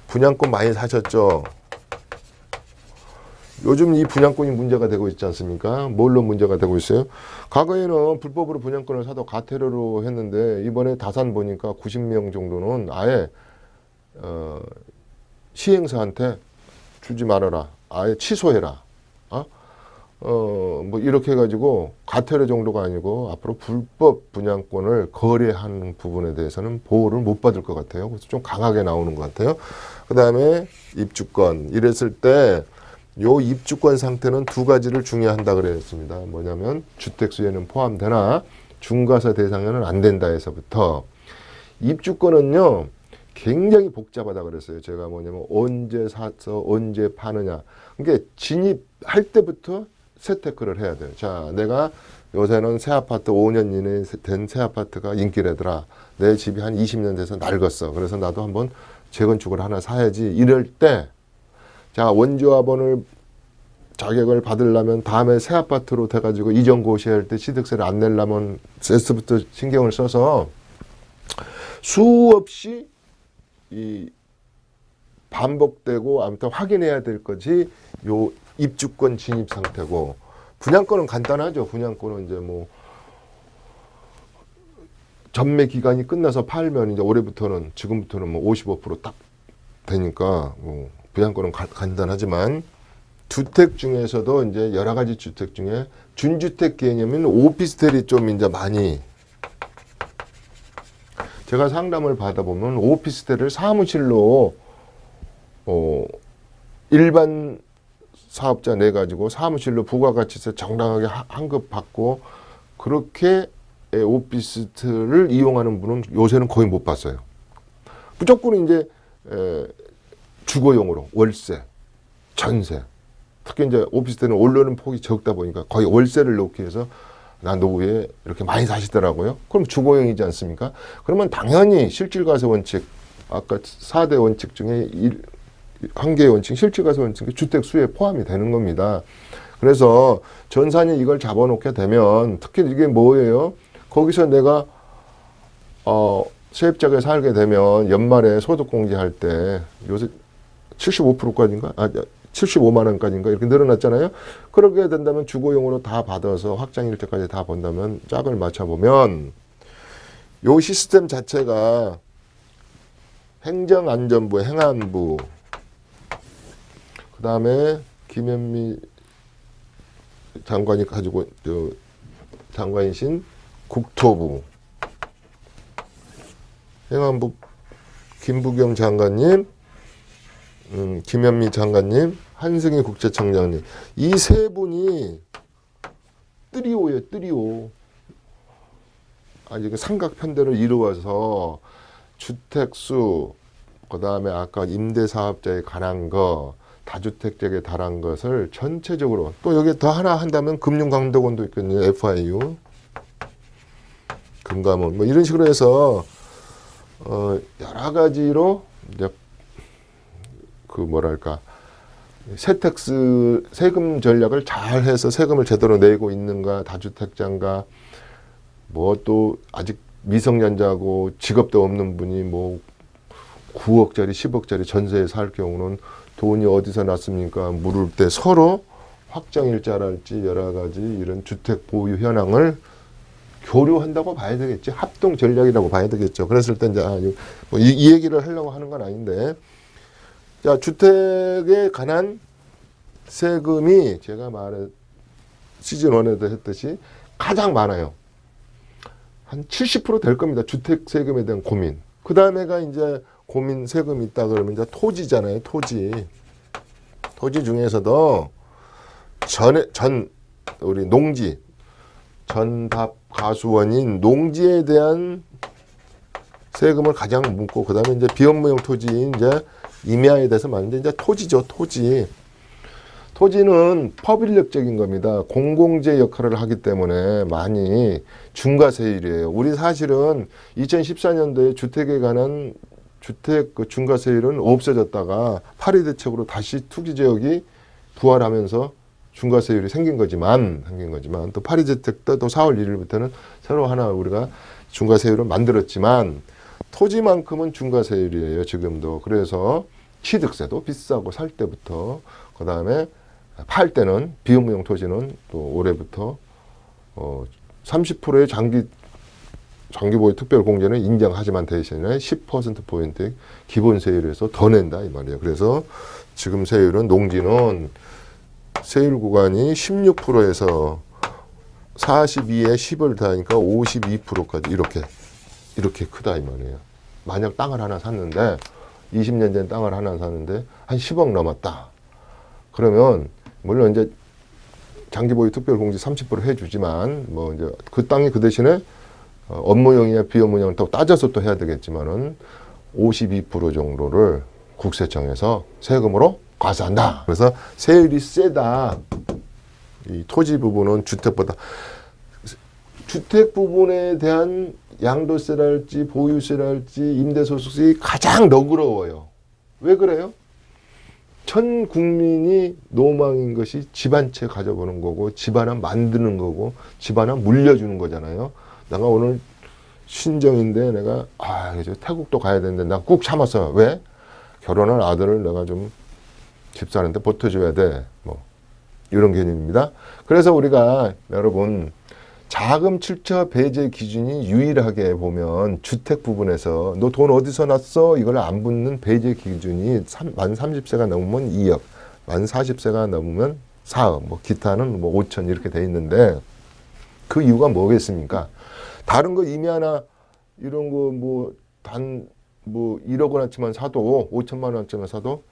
분양권 많이 사셨죠. 요즘 이 분양권이 문제가 되고 있지 않습니까? 뭘로 문제가 되고 있어요? 과거에는 불법으로 분양권을 사도 가태료로 했는데 이번에 다산 보니까 90명 정도는 아예 시행사한테 주지 말아라. 아예 취소해라. 뭐 이렇게 해가지고 가태료 정도가 아니고 앞으로 불법 분양권을 거래하는 부분에 대해서는 보호를 못 받을 것 같아요. 그래서 좀 강하게 나오는 것 같아요. 그 다음에 입주권. 이랬을 때 요 입주권 상태는 두 가지를 중요한다 그랬습니다. 뭐냐면 주택수에는 포함되나 중과세 대상에는 안 된다 해서부터 입주권은요. 굉장히 복잡하다 그랬어요. 제가 뭐냐면 언제 사서 언제 파느냐. 그러니까 진입할 때부터 세테크를 해야 돼요. 자, 내가 요새는 새 아파트 5년 이내에 된 새 아파트가 인기래더라. 내 집이 한 20년 돼서 낡았어. 그래서 나도 한번 재건축을 하나 사야지. 이럴 때, 자, 원조합원을 자격을 받으려면 다음에 새 아파트로 돼가지고 이전 고시할 때 취득세를 안 내려면 세스부터 신경을 써서 수없이 이 반복되고 아무튼 확인해야 될 것이 요 입주권 진입 상태고 분양권은 간단하죠. 분양권은 이제 뭐 전매 기간이 끝나서 팔면 이제 올해부터는 지금부터는 뭐 55%딱 되니까 뭐 분양권은 간단하지만 주택 중에서도 이제 여러 가지 주택 중에 준주택 개념인 오피스텔이 좀 이제 많이 제가 상담을 받아보면 오피스텔을 사무실로 일반 사업자 내 가지고 사무실로 부가가치세 정당하게 환급 받고 그렇게 오피스텔을 이용하는 분은 요새는 거의 못 봤어요. 무조건 이제 주거용으로 월세, 전세. 특히 이제 오피스텔은 올려는 폭이 적다 보니까 거의 월세를 놓기 위해서 나 노후에 이렇게 많이 사시더라고요. 그럼 주거용이지 않습니까? 그러면 당연히 실질과세 원칙, 아까 4대 원칙 중에 한 개의 원칙, 실질과세 원칙이 주택 수에 포함이 되는 겁니다. 그래서 전산이 이걸 잡아놓게 되면 특히 이게 뭐예요? 거기서 내가 세입자가 살게 되면 연말에 소득공제할 때 요새 75%까지인가? 75만 원까지인가 이렇게 늘어났잖아요. 그렇게 된다면 주거용으로 다 받아서 확장일 때까지 다 본다면 짝을 맞춰보면 요 시스템 자체가 행정안전부, 행안부 그 다음에 김현미 장관이 가지고 장관이신 국토부 행안부 김부겸 장관님 김현미 장관님, 한승희 국제청장님 이 세 분이 뜨리오예요. 뜨리오. 이게 삼각편대를 이루어서 주택수 그 다음에 아까 임대사업자에 관한 거 다주택자에 관한 것을 전체적으로 또 여기 더 하나 한다면 금융감독원도 있거든요. FIU 금감원 뭐 이런 식으로 해서 여러 가지로 이제 그 뭐랄까 세택스 세금 전략을 잘 해서 세금을 제대로 내고 있는가 다주택자인가 뭐 또 아직 미성년자고 직업도 없는 분이 뭐 9억짜리 10억짜리 전세에 살 경우는 돈이 어디서 났습니까? 물을 때 서로 확정일자랄지 여러 가지 이런 주택 보유 현황을 교류한다고 봐야 되겠지. 합동 전략이라고 봐야 되겠죠. 그랬을 때 이제 이 얘기를 하려고 하는 건 아닌데, 자, 주택에 관한 세금이 제가 시즌 1에도 했듯이 가장 많아요. 한 70% 될 겁니다. 주택 세금에 대한 고민. 그 다음에가 이제 고민 세금이 있다 그러면 이제 토지잖아요. 토지 중에서도 우리 농지, 전답 가수원인 농지에 대한 세금을 가장 묻고, 그 다음에 이제 비업무용 토지인 이제 임야에 대해서 많은데, 이제 토지죠, 토지. 토지는 퍼블릭적인 겁니다. 공공재 역할을 하기 때문에 많이 중과세율이에요. 우리 사실은 2014년도에 주택에 관한 주택 그 중과세율은 없어졌다가 파리 대책으로 다시 투기지역이 부활하면서 중과세율이 생긴 거지만 또 파리 대책 때 또 4월 1일부터는 새로 하나 우리가 중과세율을 만들었지만 토지만큼은 중과세율이에요, 지금도. 그래서 취득세도 비싸고 살 때부터, 그 다음에 팔 때는 비업무용 토지는 또 올해부터 30%의 장기보유 특별공제는 인정하지만 대신에 10%포인트 기본세율에서 더 낸다 이 말이에요. 그래서 지금 세율은 농지는 세율 구간이 16%에서 42에 10을 더하니까 52%까지 이렇게 크다 이 말이에요. 만약 땅을 하나 샀는데 20년 전 땅을 하나 샀는데 한 10억 넘었다. 그러면 물론 이제 장기보유 특별공제 30% 해주지만 뭐 이제 그 땅이 그 대신에 업무용이나 비업무용을 또 따져서 또 해야 되겠지만은 52% 정도를 국세청에서 세금으로 과세한다. 그래서 세율이 세다. 이 토지 부분은 주택보다 주택 부분에 대한 양도세랄지 보유세랄지 임대소득세가 가장 너그러워요. 왜 그래요? 전 국민이 노망인 것이 집 한 채 가져보는 거고, 집 하나 만드는 거고, 집 하나 물려주는 거잖아요. 내가 오늘 신정인데 내가 이제 태국도 가야 되는데 나 꾹 참았어. 왜? 결혼한 아들을 내가 좀 집 사는데 보태줘야 돼. 뭐 이런 개념입니다. 그래서 우리가 여러분 자금 출처 배제 기준이 유일하게 보면 주택 부분에서 너 돈 어디서 났어? 이걸 안 붙는 배제 기준이 만 30세가 넘으면 2억, 만 40세가 넘으면 4억, 뭐 기타는 뭐 5천 이렇게 돼 있는데 그 이유가 뭐겠습니까? 다른 거 임야나 이런 거 뭐 1억 원어치만 사도 5천만 원어치만 사도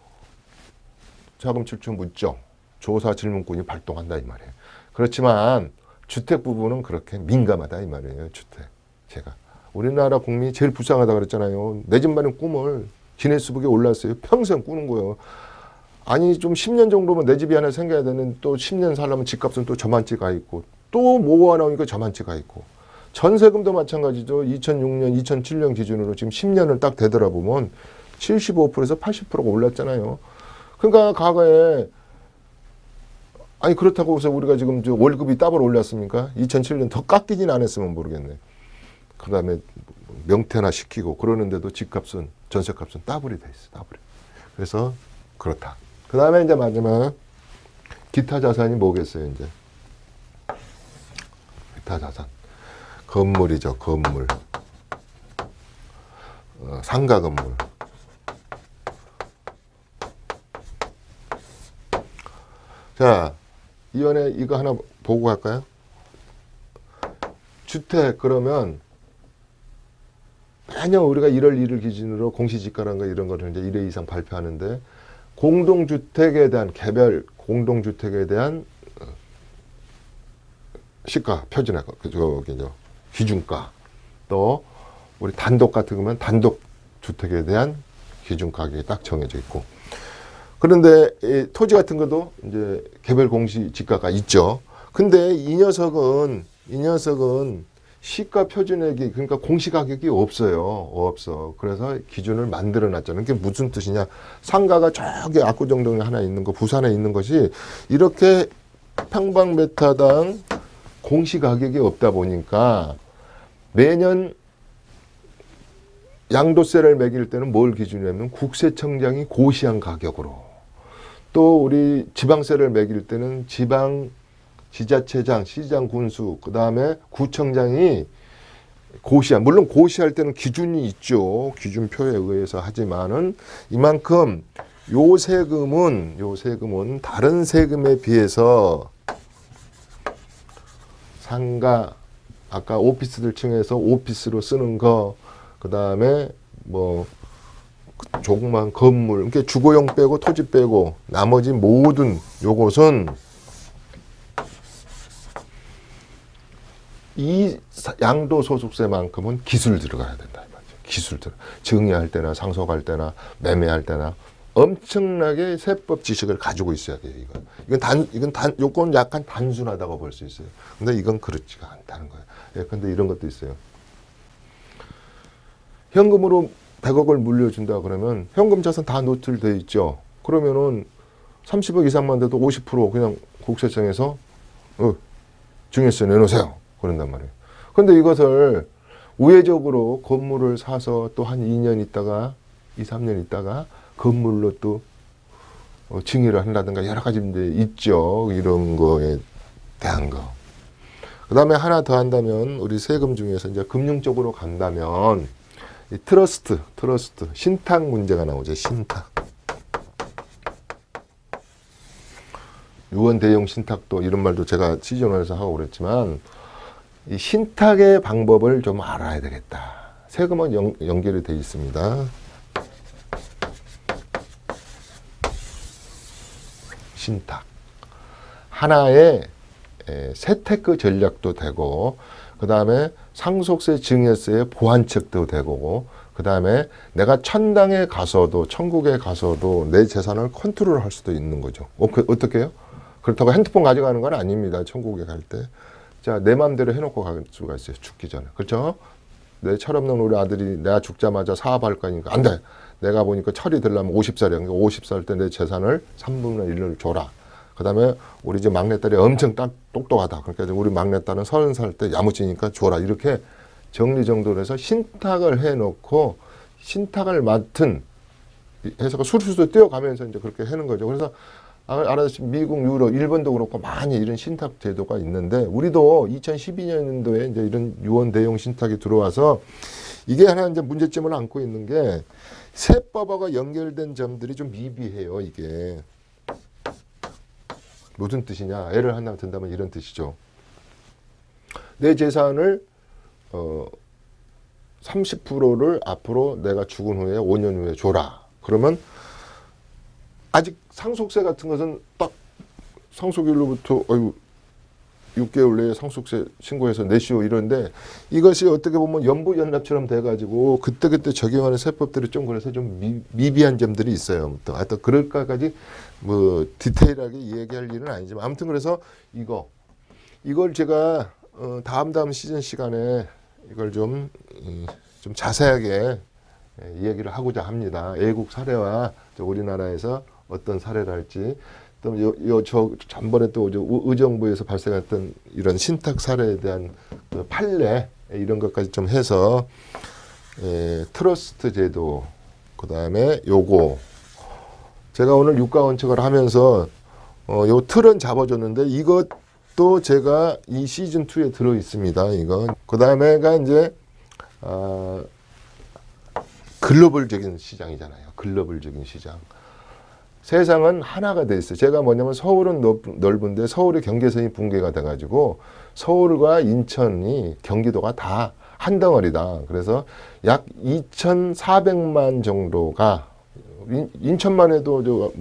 자금 출처 묻죠. 조사 질문권이 발동한다 이 말이에요. 그렇지만 주택 부분은 그렇게 민감하다 이 말이에요. 주택. 제가 우리나라 국민이 제일 불쌍하다 그랬잖아요. 내 집 마련 꿈을 기네스북에 올랐어요. 평생 꾸는 거예요. 아니 좀 10년 정도면 내 집이 하나 생겨야 되는, 또 10년 살려면 집값은 또 저만치 가 있고, 또 모아 나오니까 저만치 가 있고, 전세금도 마찬가지죠. 2006년, 2007년 기준으로 지금 10년을 딱 되돌아보면 75%에서 80%가 올랐잖아요. 그러니까 과거에 아니 그렇다고 해서 우리가 지금 저 월급이 더블 올랐습니까? 2007년 더 깎이진 않았으면 모르겠네. 그 다음에 명태나 시키고 그러는데도 집값은, 전세값은 더블이 돼 있어. 더블이. 그래서 그렇다. 그 다음에 이제 마지막 기타 자산이 뭐겠어요 이제. 기타 자산. 건물이죠. 건물. 상가 건물. 자, 이번에 이거 하나 보고 갈까요? 주택 그러면 매년 우리가 1월 1일 기준으로 공시지가란가 이런 거를 이제 1회 이상 발표하는데, 공동주택에 대한 개별 공동주택에 대한 시가 표준화, 기준가, 또 우리 단독 같은 거면 단독 주택에 대한 기준 가격이 딱 정해져 있고, 그런데 이 토지 같은 것도 이제 개별 공시지가가 있죠. 근데 이 녀석은 시가 표준액이, 그러니까 공시가격이 없어. 그래서 기준을 만들어 놨잖아요. 그게 무슨 뜻이냐? 상가가 저기 압구정동에 하나 있는 거, 부산에 있는 것이 이렇게 평방메타당 공시가격이 없다 보니까 매년 양도세를 매길 때는 뭘 기준이냐면 국세청장이 고시한 가격으로, 또 우리 지방세를 매길 때는 지방 지자체장, 시장 군수, 그 다음에 구청장이 고시한, 물론 고시할 때는 기준이 있죠. 기준표에 의해서 하지만은 이만큼 요 세금은 다른 세금에 비해서 상가, 아까 오피스들 층에서 오피스로 쓰는 거, 그 다음에 뭐 조그만 건물, 그러니까 주거용 빼고 토지 빼고 나머지 모든 요것은 이 양도소득세만큼은 기술 들어가야 된다. 기술 들어. 증여할 때나 상속할 때나 매매할 때나 엄청나게 세법 지식을 가지고 있어야 돼요. 요건 약간 단순하다고 볼 수 있어요. 근데 이건 그렇지가 않다는 거예요. 예, 근데 이런 것도 있어요. 현금으로 100억을 물려준다 그러면 현금 자산 다 노출돼 있죠. 그러면은 30억 이상만 돼도 50% 그냥 국세청에서 증여세 내놓으세요. 그런단 말이에요. 그런데 이것을 우회적으로 건물을 사서 또 한 2년 있다가 2, 3년 있다가 건물로 또 증여를 한다든가 여러 가지 문제 있죠. 이런 거에 대한 거. 그 다음에 하나 더 한다면 우리 세금 중에서 이제 금융 쪽으로 간다면 이 트러스트, 신탁 문제가 나오죠. 신탁. 유언 대용 신탁도 이런 말도 제가 시즌1에서 하고 그랬지만 이 신탁의 방법을 좀 알아야 되겠다. 세금은 연결이 되어 있습니다. 신탁. 하나의 세테크 전략도 되고 그 다음에 상속세 증여세의 보완책도 되고 그 다음에 내가 천당에 가서도 천국에 가서도 내 재산을 컨트롤할 수도 있는 거죠. 어떻게 해요? 그렇다고 핸드폰 가져가는 건 아닙니다. 천국에 갈 때. 자, 내 마음대로 해놓고 갈 수가 있어요. 죽기 전에. 그렇죠? 내 철없는 우리 아들이 내가 죽자마자 사업할 거니까 안 돼. 내가 보니까 철이 들려면 50살이야. 그러니까 50살 때 내 재산을 3분의 1을 줘라. 그 다음에 우리 이제 막내딸이 엄청 똑똑하다. 그러니까 우리 막내딸은 30살 때 야무지니까 줘라. 이렇게 정리정돈을 해서 신탁을 해놓고 신탁을 맡은 해서가 술술술 뛰어가면서 이제 그렇게 하는 거죠. 그래서 알아서 미국, 유럽, 일본도 그렇고 많이 이런 신탁 제도가 있는데 우리도 2012년도에 이제 이런 유언 대용 신탁이 들어와서 이게 하나 이제 문제점을 안고 있는 게 세법하고 연결된 점들이 좀 미비해요. 이게 무슨 뜻이냐? 예를 하나 든다면 이런 뜻이죠. 내 재산을 30%를 앞으로 내가 죽은 후에 5년 후에 줘라. 그러면 아직 상속세 같은 것은 딱 상속일로부터 6개월 내에 상속세 신고해서 내시오 이런데 이것이 어떻게 보면 연부연납처럼 돼가지고 그때그때 적용하는 세법들이 좀 그래서 좀 미비한 점들이 있어요. 하여튼 그럴까까지 뭐 디테일하게 얘기할 일은 아니지만 아무튼 그래서 이걸 제가 다음 시즌 시간에 이걸 좀 자세하게 얘기를 하고자 합니다. 외국 사례와 우리나라에서 어떤 사례랄지 또 전번에 또 의정부에서 발생했던 이런 신탁 사례에 대한 판례 이런 것까지 좀 해서 트러스트 제도 그 다음에 요거 제가 오늘 유가 원칙을 하면서 요 틀은 잡아줬는데 이것도 제가 이 시즌 2에 들어 있습니다. 이거 그 다음에가 이제 글로벌적인 시장이잖아요. 글로벌적인 시장. 세상은 하나가 돼 있어요. 제가 뭐냐면 서울은 넓은데 서울의 경계선이 붕괴가 돼가지고 서울과 인천이 경기도가 다 한 덩어리다. 그래서 약 2,400만 정도가 인천만 해도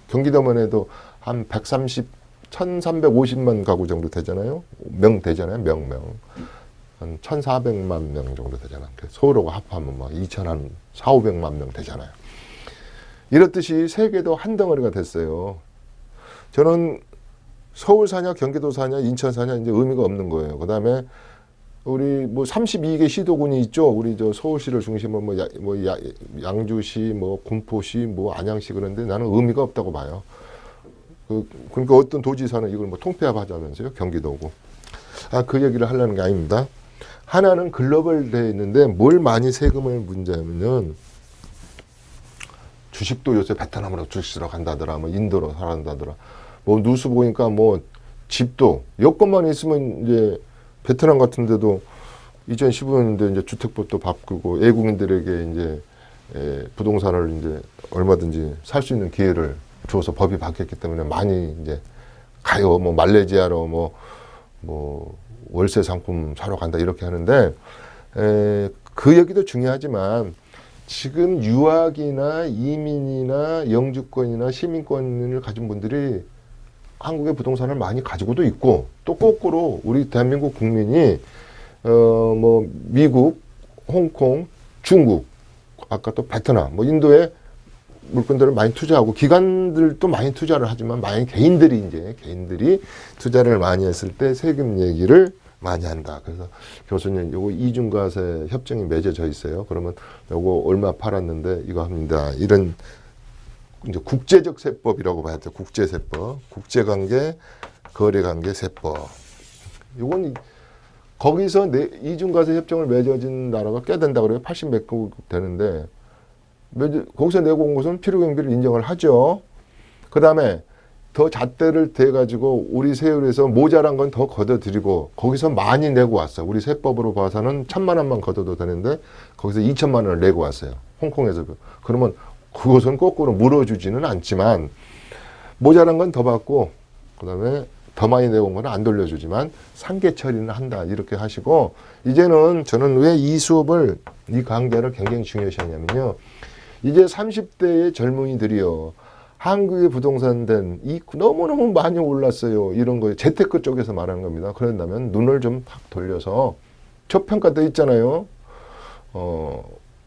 경기도만 해도 한 1,350만 가구 정도 되잖아요. 명 되잖아요. 명. 한 1,400만 명 정도 되잖아요. 서울하고 합하면 막 2,400만 명 되잖아요. 이렇듯이 세계도 한 덩어리가 됐어요. 저는 서울 사냐, 경기도 사냐, 인천 사냐 이제 의미가 없는 거예요. 그 다음에 우리 뭐 32개 시도군이 있죠. 우리 저 서울시를 중심으로 양주시, 군포시, 안양시 그런데 나는 의미가 없다고 봐요. 그러니까 어떤 도지사는 이걸 통폐합하자면서요. 경기도고. 그 얘기를 하려는 게 아닙니다. 하나는 글로벌 돼 있는데 뭘 많이 세금을 문제하면은 주식도 요새 베트남으로 주식 쓰러 간다더라, 인도로 살아간다더라. 뉴스 보니까 집도 여건만 있으면 이제 베트남 같은 데도 2015년인데 이제 주택법도 바꾸고 외국인들에게 이제 부동산을 이제 얼마든지 살 수 있는 기회를 줘서 법이 바뀌었기 때문에 많이 이제 가요. 뭐 말레이시아로 뭐 월세 상품 사러 간다 이렇게 하는데 그 얘기도 중요하지만 지금 유학이나 이민이나 영주권이나 시민권을 가진 분들이 한국의 부동산을 많이 가지고도 있고 또 거꾸로 우리 대한민국 국민이 뭐 미국, 홍콩, 중국, 아까 또 베트남, 뭐 인도에 물건들을 많이 투자하고 기관들도 많이 투자를 하지만 많이 개인들이 투자를 많이 했을 때 세금 얘기를 많이 한다. 그래서 교수님 요거 이중과세 협정이 맺어져 있어요. 그러면 요거 얼마 팔았는데 이거 합니다. 이런 이제 국제적 세법이라고 봐야 돼요. 국제세법, 국제관계, 거래관계 세법. 요건 거기서 이중과세 협정을 맺어진 나라가 꽤 된다 그래요. 80 몇 개국 되는데 거기서 내고 온 것은 필요경비를 인정을 하죠. 그 다음에 더 잣대를 대가지고 우리 세율에서 모자란 건 더 걷어들이고 거기서 많이 내고 왔어요. 우리 세법으로 봐서는 1,000만 원만 걷어도 되는데 거기서 2,000만 원을 내고 왔어요. 홍콩에서. 그러면 그것은 거꾸로 물어주지는 않지만 모자란 건 더 받고 그 다음에 더 많이 내고 온 건 안 돌려주지만 상계 처리는 한다. 이렇게 하시고 이제는 저는 왜 이 수업을 이 강좌를 굉장히 중요시하냐면요. 이제 30대의 젊은이들이요. 한국의 부동산 된 이 너무너무 많이 올랐어요. 이런 거 재테크 쪽에서 말하는 겁니다. 그런다면 눈을 좀 팍 돌려서 저평가돼 있잖아요.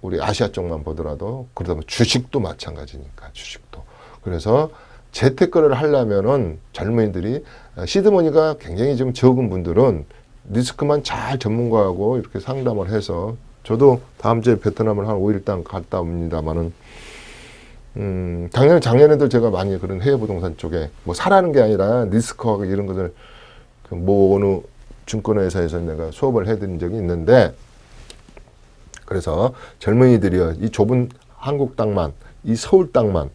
우리 아시아 쪽만 보더라도 그러다 주식도 마찬가지니까 주식도. 그래서 재테크를 하려면은 젊은이들이 시드머니가 굉장히 좀 적은 분들은 리스크만 잘 전문가하고 이렇게 상담을 해서 저도 다음 주에 베트남을 한 5일당 갔다 옵니다만은 작년에도 제가 많이 그런 해외 부동산 쪽에 뭐 사라는 게 아니라 리스크하고 이런 것을 뭐 어느 증권회사에서 내가 수업을 해드린 적이 있는데 그래서 젊은이들이요 이 좁은 한국 땅만 이 서울 땅만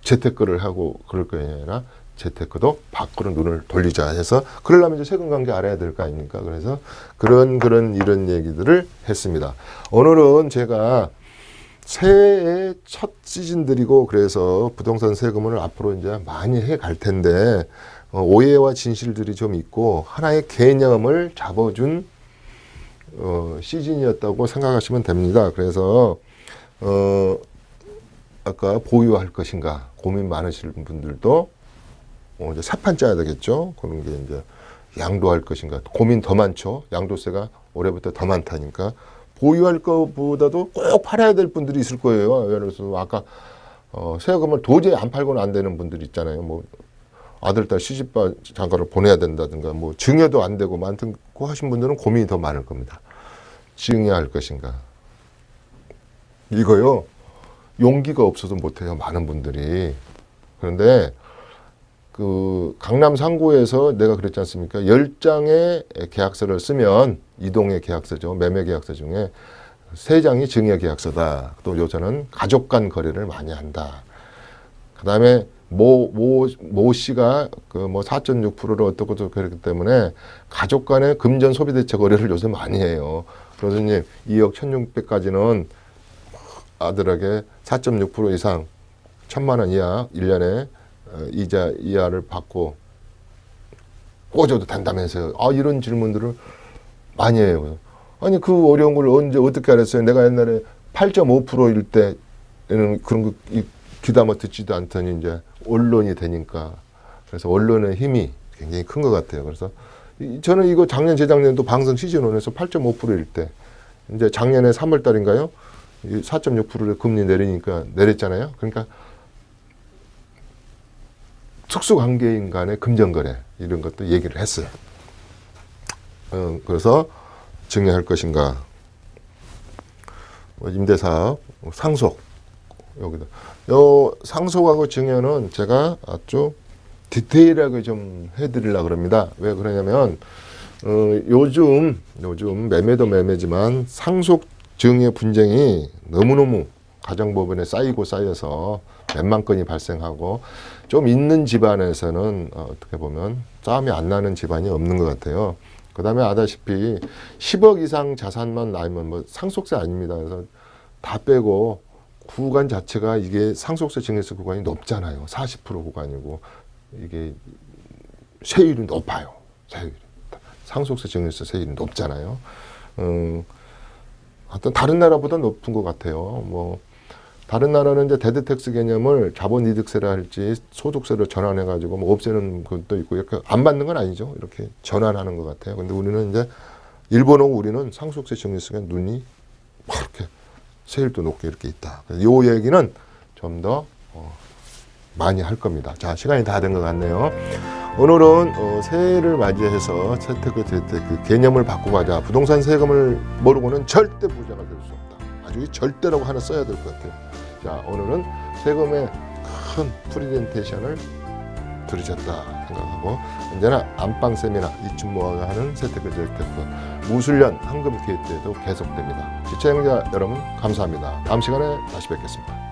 재테크를 하고 그럴 거 아니라 재테크도 밖으로 눈을 돌리자 해서 그러려면 이제 세금 관계 알아야 될 거 아닙니까? 그래서 그런 이런 얘기들을 했습니다. 오늘은 제가 새해 첫 시즌들이고 그래서 부동산 세금을 앞으로 이제 많이 해 갈 텐데 오해와 진실들이 좀 있고 하나의 개념을 잡아준 시즌이었다고 생각하시면 됩니다. 그래서 아까 보유할 것인가 고민 많으신 분들도 이제 사판 짜야 되겠죠. 그런 게 이제 양도할 것인가 고민 더 많죠. 양도세가 올해부터 더 많다니까 보유할 것보다도 꼭 팔아야 될 분들이 있을 거예요. 예를 들어서 아까 세금을 도저히 안 팔고는 안 되는 분들 있잖아요. 뭐 아들, 딸 시집가 장가를 보내야 된다든가 뭐 증여도 안 되고 많고 하신 분들은 고민이 더 많을 겁니다. 증여할 것인가 이거요. 용기가 없어서 못해요. 많은 분들이. 그런데 그 강남 상고에서 내가 그랬지 않습니까? 10장의 계약서를 쓰면 이동의 계약서죠. 매매 계약서 중에 3장이 증여 계약서다. 또 요새는 가족 간 거래를 많이 한다. 그다음에 모 씨가 그 뭐 4.6%를 어떻고 그랬기 때문에 가족 간의 금전 소비 대체 거래를 요새 많이 해요. 교수님 2억 1,600까지는 아들에게 4.6% 이상 1,000만 원 이하 1년에 이자 이하를 받고 꽂아도 된다면서요. 이런 질문들을 많이 해요. 아니 그 어려운 걸 언제 어떻게 알았어요? 내가 옛날에 8.5%일 때는 그런 거 귀담아 듣지도 않더니 이제 언론이 되니까 그래서 언론의 힘이 굉장히 큰 것 같아요. 그래서 저는 이거 작년 재작년도 방송 시즌1에서 8.5%일 때 이제 작년에 3월 달인가요? 4.6%를 금리 내리니까 내렸잖아요. 그러니까 특수관계인 간의 금전거래 이런 것도 얘기를 했어요. 그래서 증여할 것인가 임대사업 상속 여기다 요 상속하고 증여는 제가 아주 디테일하게 좀 해드리려고 그럽니다. 왜 그러냐면 요즘 매매도 매매지만 상속 증여 분쟁이 너무너무 가정법원에 쌓여서 몇만 건이 발생하고 좀 있는 집안에서는 어떻게 보면 싸움이 안 나는 집안이 없는 것 같아요. 그 다음에 아다시피 10억 이상 자산만 나면 뭐 상속세 아닙니다. 그래서 다 빼고 구간 자체가 이게 상속세 증여세 구간이 높잖아요. 40% 구간이고 이게 세율이 높아요. 세율이. 상속세 증여세 세율이 높잖아요. 하여튼 다른 나라보다 높은 것 같아요. 뭐 다른 나라는 이제 데드텍스 개념을 자본이득세라 할지 소득세로 전환해가지고 뭐 없애는 것도 있고 이렇게 안 받는 건 아니죠. 이렇게 전환하는 것 같아요. 근데 우리는 이제 일본하고 우리는 상속세 증여세가 눈이 이렇게 세율도 높게 이렇게 있다. 이 얘기는 좀 더 많이 할 겁니다. 자, 시간이 다 된 것 같네요. 오늘은 새해를 맞이해서 재테크 개념을 바꾸고 하자. 부동산 세금을 모르고는 절대 부자가 될 수 없다. 아주 절대라고 하나 써야 될 것 같아요. 자, 오늘은 세금의 큰 프리젠테이션을 들으셨다 생각하고 언제나 안방 세미나 이춘모아가 하는 재테크 무술년 황금 기회 때도 계속됩니다. 시청자 여러분 감사합니다. 다음 시간에 다시 뵙겠습니다.